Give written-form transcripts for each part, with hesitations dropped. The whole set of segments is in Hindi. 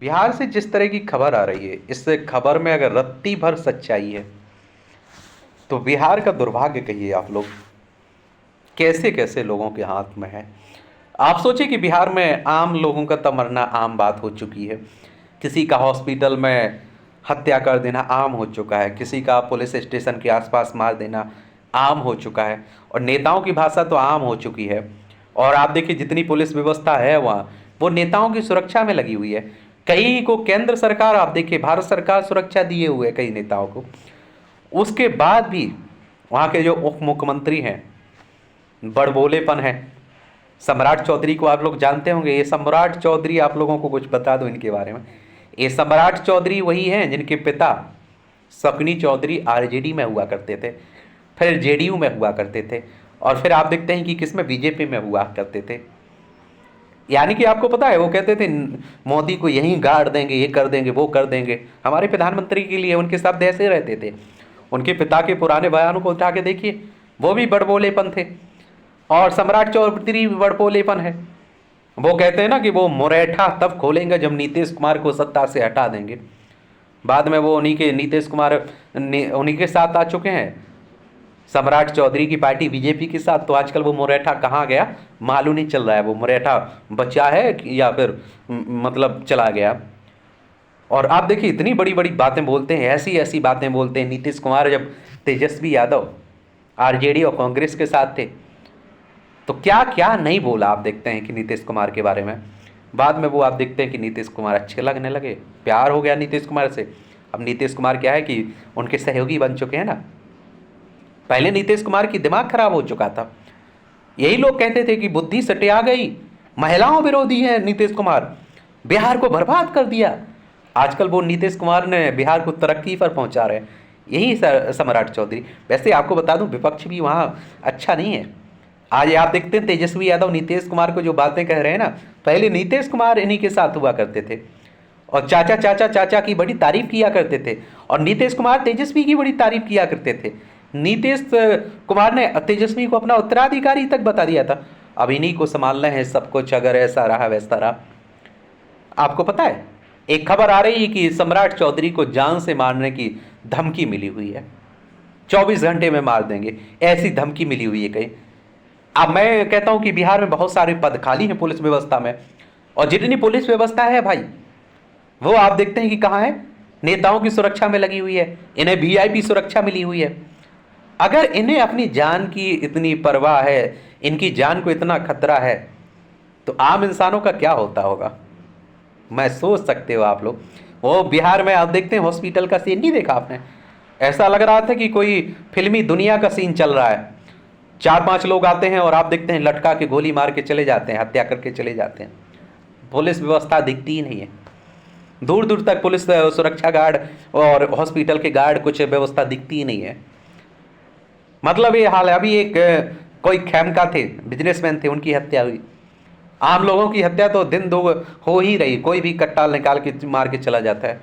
बिहार से जिस तरह की खबर आ रही है, इस खबर में अगर रत्ती भर सच्चाई है तो बिहार का दुर्भाग्य कहिए आप लोग, कैसे कैसे लोगों के हाथ में है। आप सोचिए कि बिहार में आम लोगों का तो मरना आम बात हो चुकी है। किसी का हॉस्पिटल में हत्या कर देना आम हो चुका है, किसी का पुलिस स्टेशन के आसपास मार देना आम हो चुका है, और नेताओं की भाषा तो आम हो चुकी है। और आप देखिए जितनी पुलिस व्यवस्था है वहाँ, वो नेताओं की सुरक्षा में लगी हुई है। कई को केंद्र सरकार, आप देखिए भारत सरकार सुरक्षा दिए हुए है कई नेताओं को। उसके बाद भी वहाँ के जो उप मुख्यमंत्री हैं, बड़बोलेपन है। सम्राट चौधरी को आप लोग जानते होंगे। ये सम्राट चौधरी, आप लोगों को कुछ बता दो इनके बारे में। ये सम्राट चौधरी वही हैं जिनके पिता शकुनी चौधरी आरजेडी में हुआ करते थे, फिर जेडीयू में हुआ करते थे, और फिर आप देखते हैं कि किस में, बीजेपी में हुआ करते थे। यानी कि आपको पता है वो कहते थे मोदी को यहीं गाड़ देंगे, ये कर देंगे, वो कर देंगे। हमारे प्रधानमंत्री के लिए उनके शब्द ऐसे रहते थे। उनके पिता के पुराने बयानों को उठा के देखिए, वो भी बड़बोलेपन थे। और सम्राट चौधरी भी बड़बोलेपन है। वो कहते हैं ना कि वो मुरैठा तब खोलेंगे जब नीतीश कुमार को सत्ता से हटा देंगे। बाद में वो उन्हीं के नीतीश कुमार उन्हीं के साथ आ चुके हैं, सम्राट चौधरी की पार्टी बीजेपी के साथ। तो आजकल वो मुरैठा कहाँ गया मालूम नहीं चल रहा है। वो मुरैठा बचा है या फिर मतलब चला गया। और आप देखिए इतनी बड़ी बड़ी बातें बोलते हैं, ऐसी ऐसी बातें बोलते हैं। नीतीश कुमार जब तेजस्वी यादव आरजेडी और कांग्रेस के साथ थे तो क्या क्या नहीं बोला आप देखते हैं कि नीतीश कुमार के बारे में। बाद में वो आप देखते हैं कि नीतीश कुमार अच्छे लगने लगे, प्यार हो गया नीतीश कुमार से। अब नीतीश कुमार क्या है कि उनके सहयोगी बन चुके हैं ना। पहले नीतीश कुमार की दिमाग खराब हो चुका था। यही लोग कहते थे कि बुद्धि सटिया गई, महिलाओं विरोधी है नीतीश कुमार, बिहार को बर्बाद कर दिया। आजकल वो नीतीश कुमार ने बिहार को तरक्की पर पहुंचा रहे हैं, यही सम्राट चौधरी। वैसे आपको बता दूं विपक्ष भी वहाँ अच्छा नहीं है। आज आप देखते हैं तेजस्वी यादव नीतीश कुमार को जो बातें कह रहे हैं ना, पहले नीतीश कुमार इन्हीं के साथ हुआ करते थे और चाचा चाचा चाचा की बड़ी तारीफ किया करते थे, और नीतीश कुमार तेजस्वी की बड़ी तारीफ किया करते थे। नीतीश कुमार ने तेजस्वी को अपना उत्तराधिकारी तक बता दिया था। अब इन्हीं को संभालना है सब कुछ, अगर ऐसा रहा वैसा रहा। आपको पता है एक खबर आ रही है कि सम्राट चौधरी को जान से मारने की धमकी मिली हुई है, 24 घंटे में मार देंगे, ऐसी धमकी मिली हुई है कहीं। अब मैं कहता हूं कि बिहार में बहुत सारे पद खाली हैं पुलिस व्यवस्था में, और जितनी पुलिस व्यवस्था है भाई वो आप देखते हैं कि कहाँ है, नेताओं की सुरक्षा में लगी हुई है। इन्हें वीआईपी सुरक्षा मिली हुई है। अगर इन्हें अपनी जान की इतनी परवाह है, इनकी जान को इतना खतरा है, तो आम इंसानों का क्या होता होगा, मैं सोच सकते हो आप लोग। वो बिहार में आप देखते हैं हॉस्पिटल का सीन नहीं देखा आपने, ऐसा लग रहा था कि कोई फिल्मी दुनिया का सीन चल रहा है। 4-5 लोग आते हैं और आप देखते हैं लटका के गोली मार के चले जाते हैं, हत्या करके चले जाते हैं। पुलिस व्यवस्था दिखती ही नहीं है, दूर दूर तक पुलिस सुरक्षा गार्ड और हॉस्पिटल के गार्ड कुछ व्यवस्था दिखती ही नहीं है। मतलब ये हाल है। अभी एक कोई खेमका थे, बिजनेसमैन थे, उनकी हत्या हुई। आम लोगों की हत्या तो दिन दो हो ही रही, कोई भी कट्टा निकाल के मार के चला जाता है।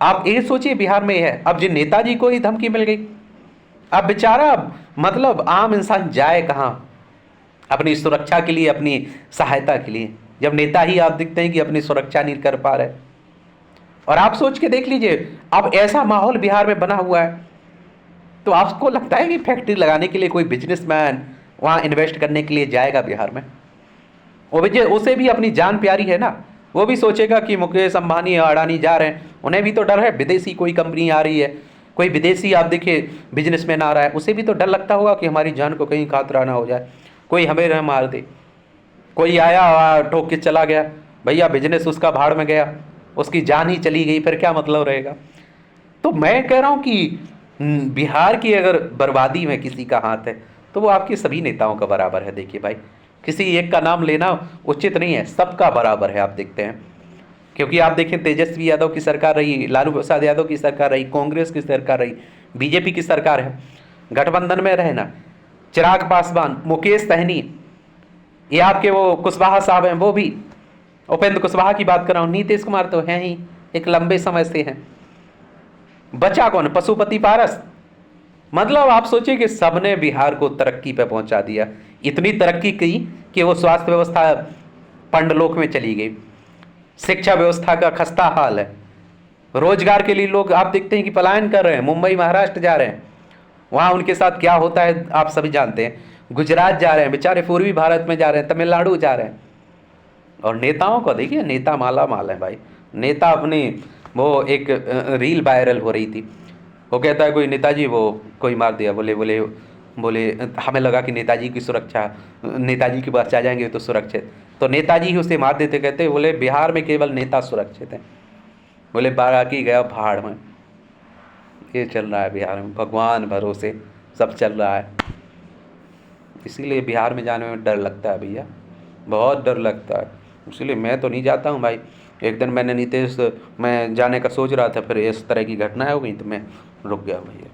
आप ये सोचिए बिहार में है, अब जिन नेताजी को ही धमकी मिल गई, अब बेचारा मतलब आम इंसान जाए कहाँ अपनी सुरक्षा के लिए, अपनी सहायता के लिए, जब नेता ही आप दिखते हैं कि अपनी सुरक्षा नहीं कर पा रहे। और आप सोच के देख लीजिए, अब ऐसा माहौल बिहार में बना हुआ है, तो आपको लगता है कि फैक्ट्री लगाने के लिए कोई बिजनेसमैन वहाँ इन्वेस्ट करने के लिए जाएगा बिहार में? वो भी उसे भी अपनी जान प्यारी है ना, वो भी सोचेगा कि मुकेश अंबानी अडानी जा रहे हैं, उन्हें भी तो डर है। विदेशी कोई कंपनी आ रही है, कोई विदेशी आप देखिए बिजनेसमैन आ रहा है, उसे भी तो डर लगता होगा कि हमारी जान को कहीं खतरा ना हो जाए, कोई हमें न मार दे। कोई आया ठोक के चला गया, भैया बिजनेस उसका भाड़ में गया, उसकी जान ही चली गई, फिर क्या मतलब रहेगा। तो मैं कह रहा हूँ कि बिहार की अगर बर्बादी में किसी का हाथ है तो वो आपके सभी नेताओं का बराबर है। देखिए भाई, किसी एक का नाम लेना उचित नहीं है, सबका बराबर है। आप देखते हैं, क्योंकि आप देखें तेजस्वी यादव की सरकार रही, लालू प्रसाद यादव की सरकार रही, कांग्रेस की सरकार रही, बीजेपी की सरकार है, गठबंधन में रहना, चिराग पासवान, मुकेश सहनी, ये आपके वो कुशवाहा साहब हैं, वो भी उपेंद्र कुशवाहा की बात कर रहा हूँ, नीतीश कुमार तो हैं ही, एक लंबे समय से हैं। बचा कौन? पशुपति पारस। मतलब आप सोचिए कि सबने बिहार को तरक्की पे पहुंचा दिया, इतनी तरक्की की कि वो स्वास्थ्य व्यवस्था पंडलोक में चली गई। शिक्षा व्यवस्था का खस्ता हाल है। रोजगार के लिए लोग आप देखते हैं कि पलायन कर रहे हैं, मुंबई महाराष्ट्र जा रहे हैं। वहाँ उनके साथ क्या होता है आप सभी जानते हैं। गुजरात जा रहे हैं बेचारे, पूर्वी भारत में जा रहे हैं, तमिलनाडु जा रहे हैं। और नेताओं को देखिए, नेता माला माल है भाई। नेता अपनी वो एक रील वायरल हो रही थी, वो कहता है कोई नेताजी, वो कोई मार दिया, बोले बोले बोले हमें लगा कि नेताजी की सुरक्षा, नेताजी के पास आ जाएंगे तो सुरक्षित, तो नेताजी ही उसे मार देते। कहते बोले बिहार में केवल नेता सुरक्षित हैं, बोले बाराकी गया भाड़ में। ये चल रहा है बिहार में, भगवान भरोसे सब चल रहा है। इसीलिए बिहार में जाने में डर लगता है भैया, बहुत डर लगता है। इसीलिए मैं तो नहीं जाता हूँ भाई। एक दिन मैंने नीतीश मैं जाने का सोच रहा था, फिर इस तरह की घटनाएं हो गई तो मैं रुक गया भैया।